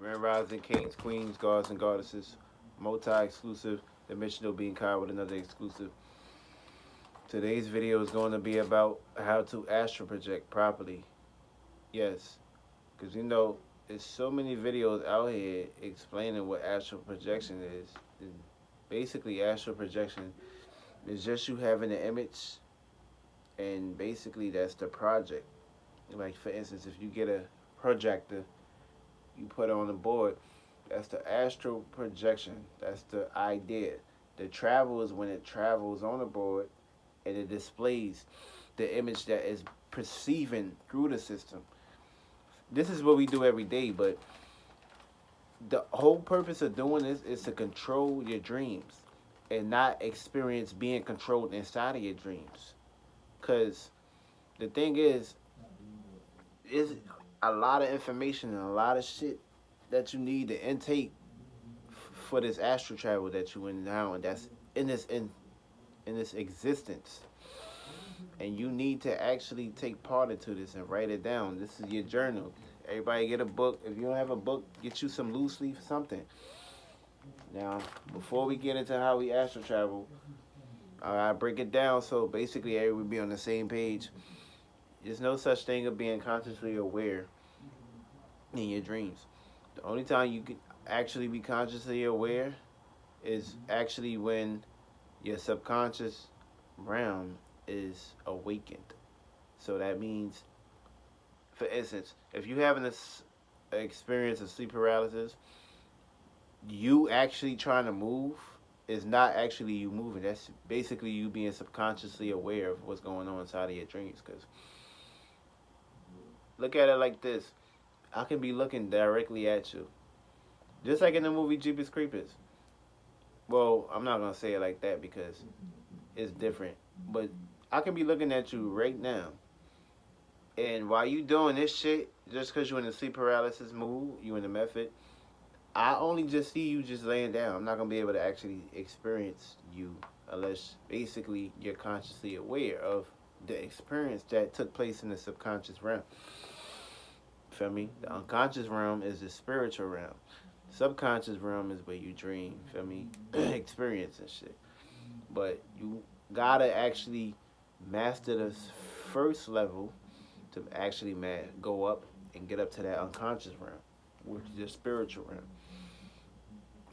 Grand Rising Kings, Queens, Gods, and Goddesses. Multi-exclusive, dimensional being kind with another exclusive. Today's video is going to be about how to astral project properly. Yes, because there's so many videos out here explaining what astral projection is. And basically, astral projection is just you having an image, and basically that's the project. Like, for instance, if you get a projector, you put it on the board, that's the astral projection. That's the idea. The travel is when it travels on the board and it displays the image that is perceiving through the system. This is what we do every day, but the whole purpose of doing this is to control your dreams and not experience being controlled inside of your dreams. Because the thing is a lot of information and a lot of shit that you need to intake for this astral travel that you in now, and that's in this existence. And you need to actually take part into this and write it down. This is your journal. Everybody get a book. If you don't have a book, get you some loose leaf something. Now, before we get into how we astral travel, I break it down so basically everyone be on the same page. There's no such thing of being consciously aware in your dreams. The only time you can actually be consciously aware is actually when your subconscious realm is awakened. So that means, for instance, if you're having this experience of sleep paralysis, you actually trying to move is not actually you moving. That's basically you being subconsciously aware of what's going on inside of your dreams. Because look at it like this. I can be looking directly at you. Just like in the movie Jeepers Creepers. Well, I'm not going to say it like that because it's different. But I can be looking at you right now. And while you doing this shit, just because you're in the sleep paralysis mood, you in the method, I only just see you just laying down. I'm not going to be able to actually experience you unless basically you're consciously aware of the experience that took place in the subconscious realm. Feel me? The unconscious realm is the spiritual realm. Subconscious realm is where you dream. Feel me? Experience and shit. But you gotta actually master this first level to actually go up and get up to that unconscious realm, which is the spiritual realm.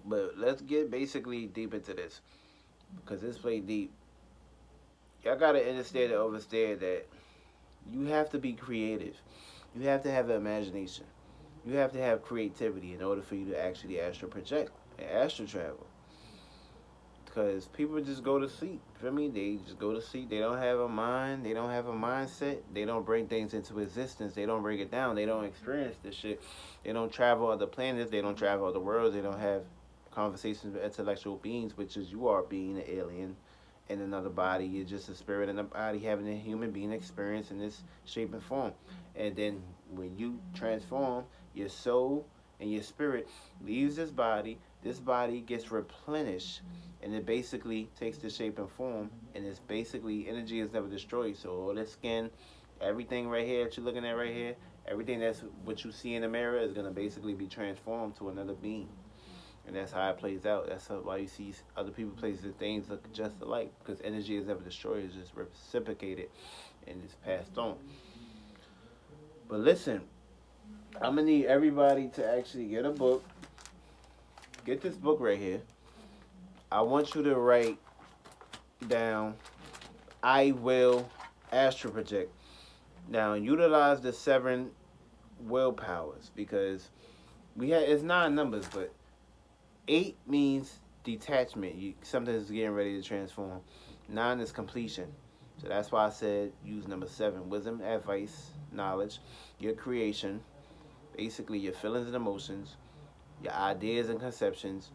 But let's get basically deep into this because this play deep. Y'all gotta understand and understand that you have to be creative. You have to have an imagination. You have to have creativity in order for you to actually astral project and astral travel. Because people just go to sleep. Feel me? They just go to sleep. They don't have a mind. They don't have a mindset. They don't bring things into existence. They don't bring it down. They don't experience this shit. They don't travel other planets. They don't travel other worlds. They don't have conversations with intellectual beings, which is you are being an alien in another body. You're just a spirit in a body having a human being experience in this shape and form. And then when you transform, your soul and your spirit leaves this body gets replenished, and it basically takes the shape and form, and it's basically energy is never destroyed. So all this skin, everything right here that you're looking at right here, everything that's what you see in the mirror is going to basically be transformed to another being. And that's how it plays out. That's why you see other people, places, and things look just alike. Because energy is never destroyed. It's just reciprocated and it's passed on. But listen, I'm going to need everybody to actually get a book. Get this book right here. I want you to write down, I will astral project. Now, utilize the 7 willpowers. Because it's 9 numbers, but 8 means detachment. Something's getting ready to transform. 9 is completion. So that's why I said use number 7. Wisdom, advice, knowledge, your creation, basically your feelings and emotions, your ideas and conceptions,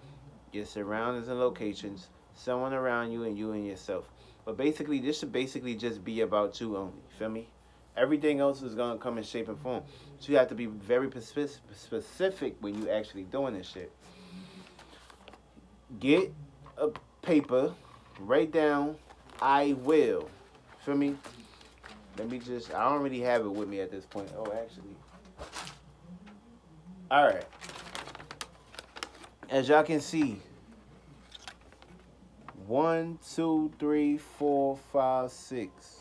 your surroundings and locations, someone around you and yourself. But basically, this should basically just be about you only. Feel me? Everything else is going to come in shape and form. So you have to be very specific when you actually doing this shit. Get a paper, write down, I will. Feel me? I don't really have it with me at this point. Oh, actually. Alright. As y'all can see, 1, 2, 3, 4, 5, 6.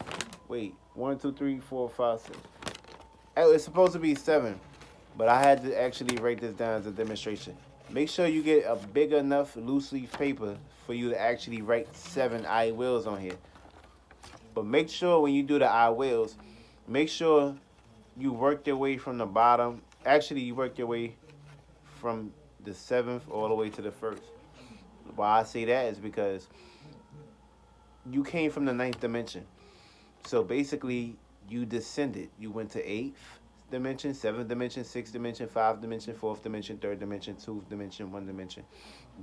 Wait, 1, 2, 3, 4, 5, 6. Oh, it's supposed to be 7, but I had to actually write this down as a demonstration. Make sure you get a big enough loose leaf paper for you to actually write 7 I wills on here. But make sure when you do the I wills, make sure you work your way from the bottom. Actually, you work your way from the seventh all the way to the first. Why I say that is because you came from the ninth dimension. So basically, you descended. You went to eighth dimension, seventh dimension, sixth dimension, fifth dimension, fourth dimension, third dimension, two dimension, one dimension.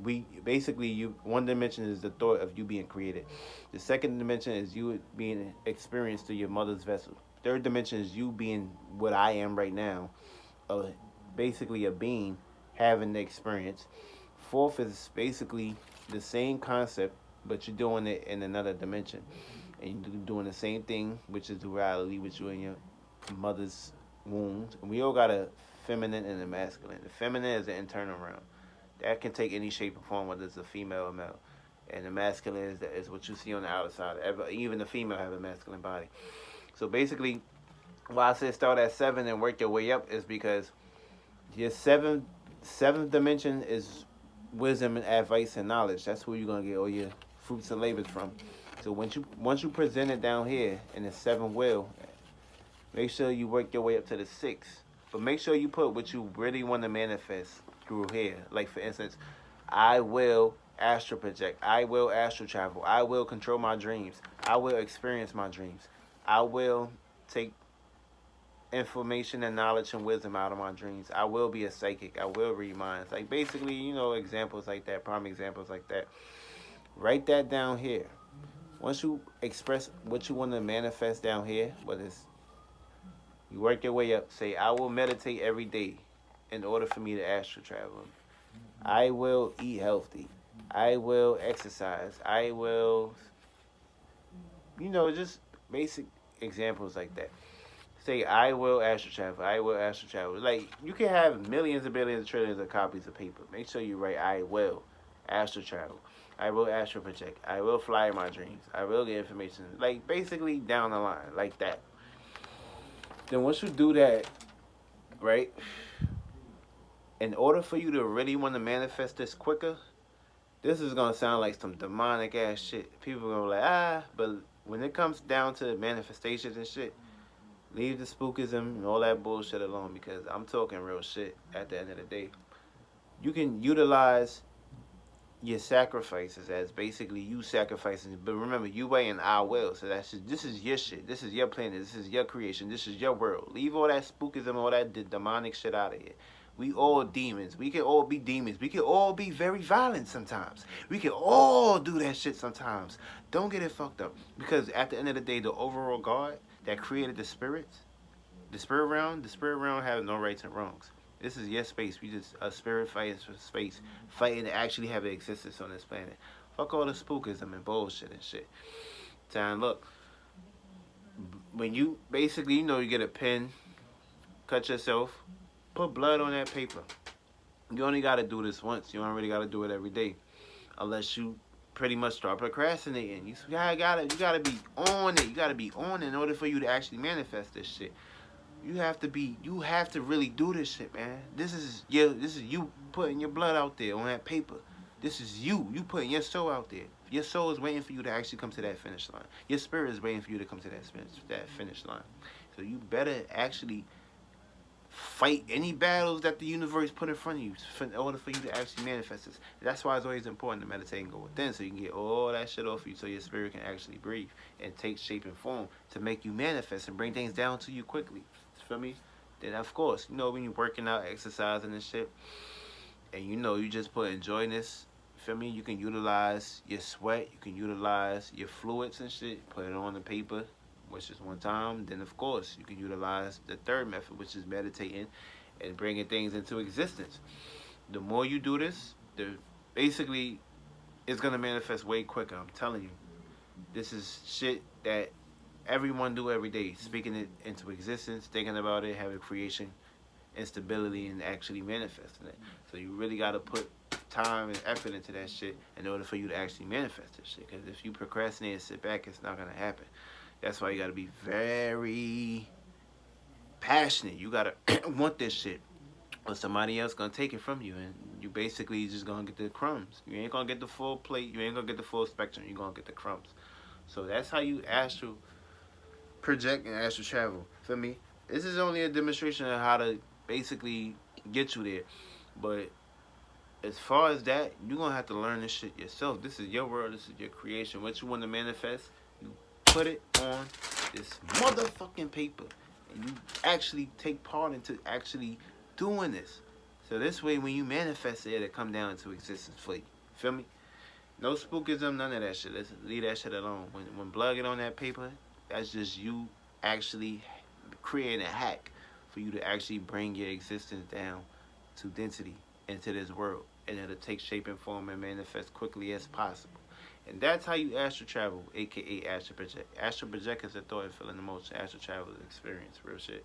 We basically you one dimension is the thought of you being created. The second dimension is you being experienced through your mother's vessel. Third dimension is you being what I am right now, uh, basically a being having the experience. Fourth is basically the same concept, but you're doing it in another dimension, and you're doing the same thing, which is duality with you and your mother's wound. And we all got a feminine and a masculine. The feminine is the internal realm. That can take any shape or form, whether it's a female or male. And the masculine is what you see on the outside. Even the female have a masculine body. So basically, why I said start at 7 and work your way up is because your seventh dimension is wisdom and advice and knowledge. That's where you're gonna get all your fruits and labors from. So once you present it down here in the 7th will, make sure you work your way up to the 6th. But make sure you put what you really want to manifest through here. Like for instance, I will astral project. I will astral travel. I will control my dreams. I will experience my dreams. I will take information and knowledge and wisdom out of my dreams. I will be a psychic. I will read minds. Like basically, examples like that, prime examples like that. Write that down here. Once you express what you want to manifest down here, whether it's you work your way up, say, I will meditate every day in order for me to astral travel. I will eat healthy. I will exercise. I will, just basic examples like that. Say, I will astral travel. I will astral travel. Like, you can have millions and billions, trillions of copies of paper. Make sure you write, I will astral travel. I will astral project. I will fly my dreams. I will get information. Like, basically down the line, like that. Then once you do that, right, in order for you to really want to manifest this quicker, this is going to sound like some demonic ass shit. People are going to be like, but when it comes down to manifestations and shit, leave the spookism and all that bullshit alone, because I'm talking real shit at the end of the day. You can utilize your sacrifices as basically you sacrificing, but remember, you weigh in our will, so this is your shit, this is your planet, this is your creation, this is your world. Leave all that spookism, all that demonic shit out of here. We all demons. We can all be demons. We can all be very violent sometimes. We can all do that shit sometimes. Don't get it fucked up, because at the end of the day, the overall God that created the spirits, the spirit realm have no rights and wrongs. This is your space. We just a spirit fighting for space, fighting to actually have an existence on this planet. Fuck all the spookism and bullshit and shit. Time, look. When you basically, you get a pen, cut yourself, put blood on that paper. You only got to do this once. You don't really got to do it every day, unless you pretty much start procrastinating. You gotta be on it. You gotta be on it in order for you to actually manifest this shit. You have to really do this shit, man. This is you putting your blood out there on that paper. This is you putting your soul out there. Your soul is waiting for you to actually come to that finish line. Your spirit is waiting for you to come to that finish line. So you better actually fight any battles that the universe put in front of you in order for you to actually manifest this. That's why it's always important to meditate and go within, so you can get all that shit off you, so your spirit can actually breathe and take shape and form to make you manifest and bring things down to you quickly. Feel me? Then of course, when you're working out, exercising and shit, and you just put enjoyness, feel me? You can utilize your sweat, you can utilize your fluids and shit, put it on the paper, which is one time. Then of course you can utilize the third method, which is meditating and bringing things into existence. The more you do this, basically it's gonna manifest way quicker. I'm telling you, this is shit that everyone do every day, speaking it into existence, thinking about it, having creation, instability, and actually manifesting it. So you really got to put time and effort into that shit in order for you to actually manifest this shit. Because if you procrastinate and sit back, it's not gonna happen. That's why you gotta be very passionate. You gotta want this shit, or somebody else gonna take it from you, and you basically just gonna get the crumbs. You ain't gonna get the full plate. You ain't gonna get the full spectrum. You gonna get the crumbs. So that's how you astral project and astral travel. Feel me? This is only a demonstration of how to basically get you there. But as far as that, you're gonna have to learn this shit yourself. This is your world, this is your creation. What you want to manifest, you put it on this motherfucking paper. And you actually take part into actually doing this. So this way when you manifest it, it'll come down into existence for you. Feel me? No spookism, none of that shit. Let's leave that shit alone. When blood get on that paper, that's just you actually creating a hack for you to actually bring your existence down to density into this world, and it'll take shape and form and manifest quickly as possible. And that's how you astral travel, aka astral project. Astral project is a thought and feeling emotion. Astral travel is experience, real shit.